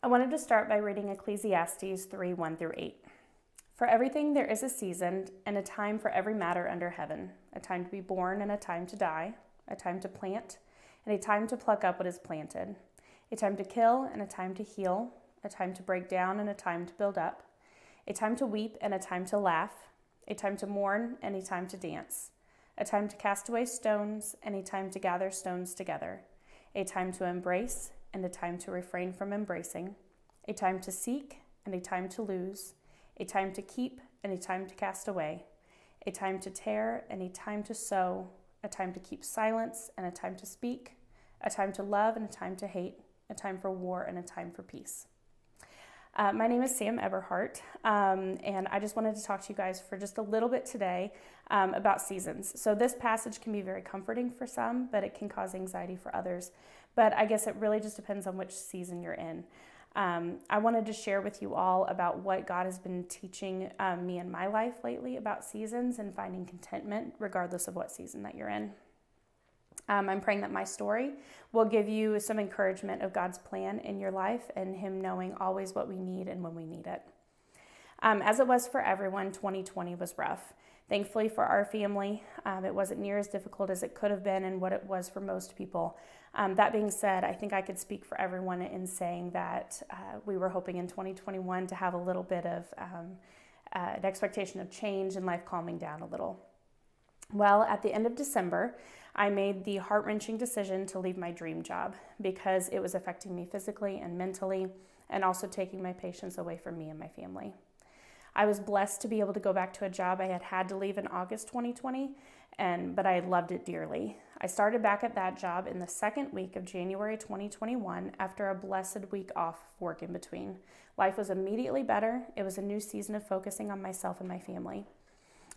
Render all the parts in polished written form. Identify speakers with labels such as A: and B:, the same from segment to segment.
A: I wanted to start by reading Ecclesiastes 3:1-8. For everything there is a season and a time for every matter under heaven, a time to be born and a time to die, a time to plant and a time to pluck up what is planted, a time to kill and a time to heal, a time to break down and a time to build up, a time to weep and a time to laugh, a time to mourn and a time to dance, a time to cast away stones and a time to gather stones together, a time to embrace and a time to refrain from embracing, a time to seek and a time to lose, a time to keep and a time to cast away, a time to tear and a time to sow, a time to keep silence and a time to speak, a time to love and a time to hate, a time for war and a time for peace. My name is Sam Eberhart, and I just wanted to talk to you guys for just a little bit today about seasons. So this passage can be very comforting for some, but it can cause anxiety for others. But I guess it really just depends on which season you're in. I wanted to share with you all about what God has been teaching me in my life lately about seasons and finding contentment regardless of what season that you're in. I'm praying that my story will give you some encouragement of God's plan in your life and Him knowing always what we need and when we need it. As it was for everyone, 2020 was rough. Thankfully for our family, it wasn't near as difficult as it could have been and what it was for most people. That being said, I think I could speak for everyone in saying that we were hoping in 2021 to have a little bit of an expectation of change and life calming down a little. Well, at the end of December, I made the heart-wrenching decision to leave my dream job because it was affecting me physically and mentally and also taking my patients away from me and my family. I was blessed to be able to go back to a job I had to leave in August 2020, but I loved it dearly. I started back at that job in the second week of January 2021 after a blessed week off work in between. Life was immediately better. It was a new season of focusing on myself and my family.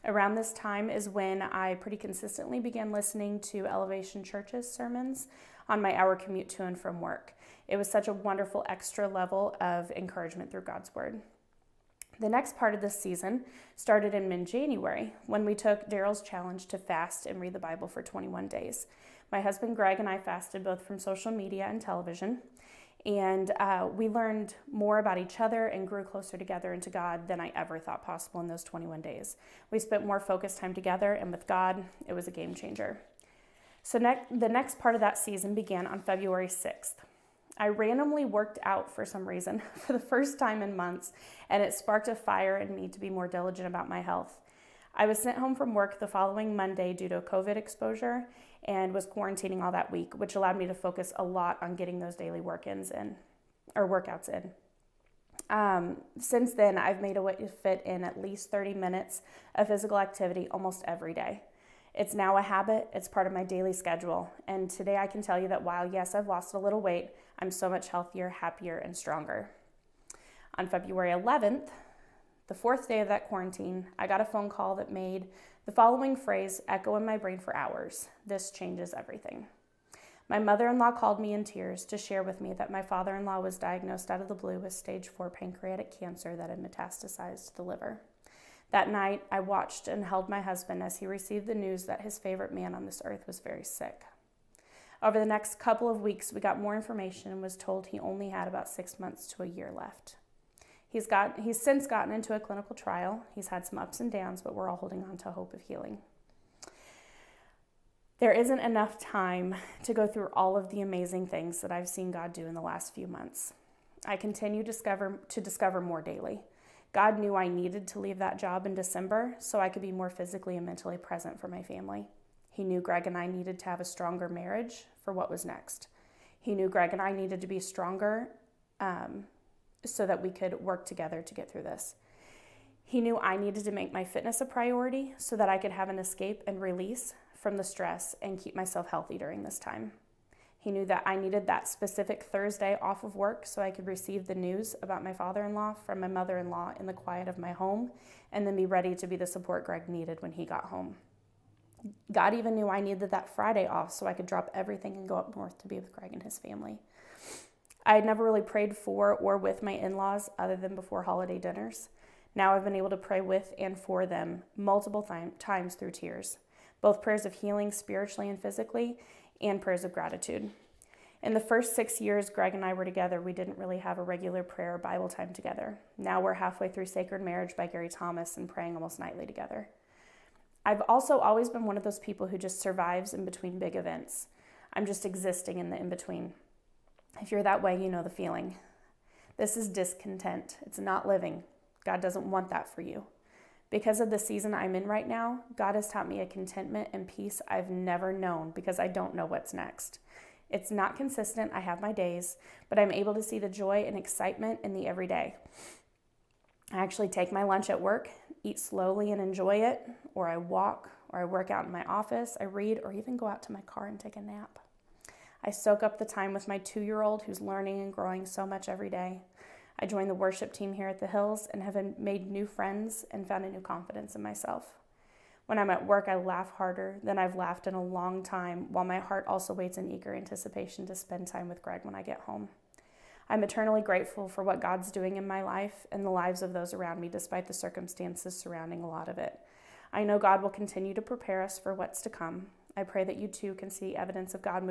A: Around this time is when I pretty consistently began listening to Elevation Church's sermons on my hour commute to and from work. It was such a wonderful extra level of encouragement through God's Word. The next part of this season started in mid-January when we took Daryl's challenge to fast and read the Bible for 21 days. My husband Greg and I fasted both from social media and television, and we learned more about each other and grew closer together into God than I ever thought possible in those 21 days. We spent more focused time together, and with God, it was a game changer. So the next part of that season began on February 6th. I randomly worked out for some reason for the first time in months, and it sparked a fire in me to be more diligent about my health. I was sent home from work the following Monday due to a COVID exposure and was quarantining all that week, which allowed me to focus a lot on getting those daily workouts in. Since then, I've made a way to fit in at least 30 minutes of physical activity almost every day. It's now a habit. It's part of my daily schedule. And today I can tell you that while, yes, I've lost a little weight, I'm so much healthier, happier, and stronger. On February 11th, the fourth day of that quarantine, I got a phone call that made the following phrase echo in my brain for hours: "This changes everything." My mother-in-law called me in tears to share with me that my father-in-law was diagnosed out of the blue with stage 4 pancreatic cancer that had metastasized to the liver. That night, I watched and held my husband as he received the news that his favorite man on this earth was very sick. Over the next couple of weeks, we got more information and was told he only had about 6 months to a year left. He's since gotten into a clinical trial. He's had some ups and downs, but we're all holding on to hope of healing. There isn't enough time to go through all of the amazing things that I've seen God do in the last few months. I continue to discover more daily. God knew I needed to leave that job in December so I could be more physically and mentally present for my family. He knew Greg and I needed to have a stronger marriage for what was next. He knew Greg and I needed to be stronger so that we could work together to get through this. He knew I needed to make my fitness a priority so that I could have an escape and release from the stress and keep myself healthy during this time. He knew that I needed that specific Thursday off of work so I could receive the news about my father-in-law from my mother-in-law in the quiet of my home and then be ready to be the support Greg needed when he got home. God even knew I needed that Friday off so I could drop everything and go up north to be with Greg and his family. I had never really prayed for or with my in-laws other than before holiday dinners. Now I've been able to pray with and for them multiple times through tears, both prayers of healing spiritually and physically and prayers of gratitude. In the first 6 years Greg and I were together, we didn't really have a regular prayer or Bible time together. Now we're halfway through Sacred Marriage by Gary Thomas and praying almost nightly together. I've also always been one of those people who just survives in between big events. I'm just existing in the in-between. If you're that way, you know the feeling. This is discontent. It's not living. God doesn't want that for you. Because of the season I'm in right now, God has taught me a contentment and peace I've never known because I don't know what's next. It's not consistent. I have my days, but I'm able to see the joy and excitement in the everyday. I actually take my lunch at work, eat slowly and enjoy it, or I walk, or I work out in my office, I read, or even go out to my car and take a nap. I soak up the time with my 2-year-old who's learning and growing so much every day. I joined the worship team here at the Hills and have made new friends and found a new confidence in myself. When I'm at work, I laugh harder than I've laughed in a long time, while my heart also waits in eager anticipation to spend time with Greg when I get home. I'm eternally grateful for what God's doing in my life and the lives of those around me, despite the circumstances surrounding a lot of it. I know God will continue to prepare us for what's to come. I pray that you too can see evidence of God moving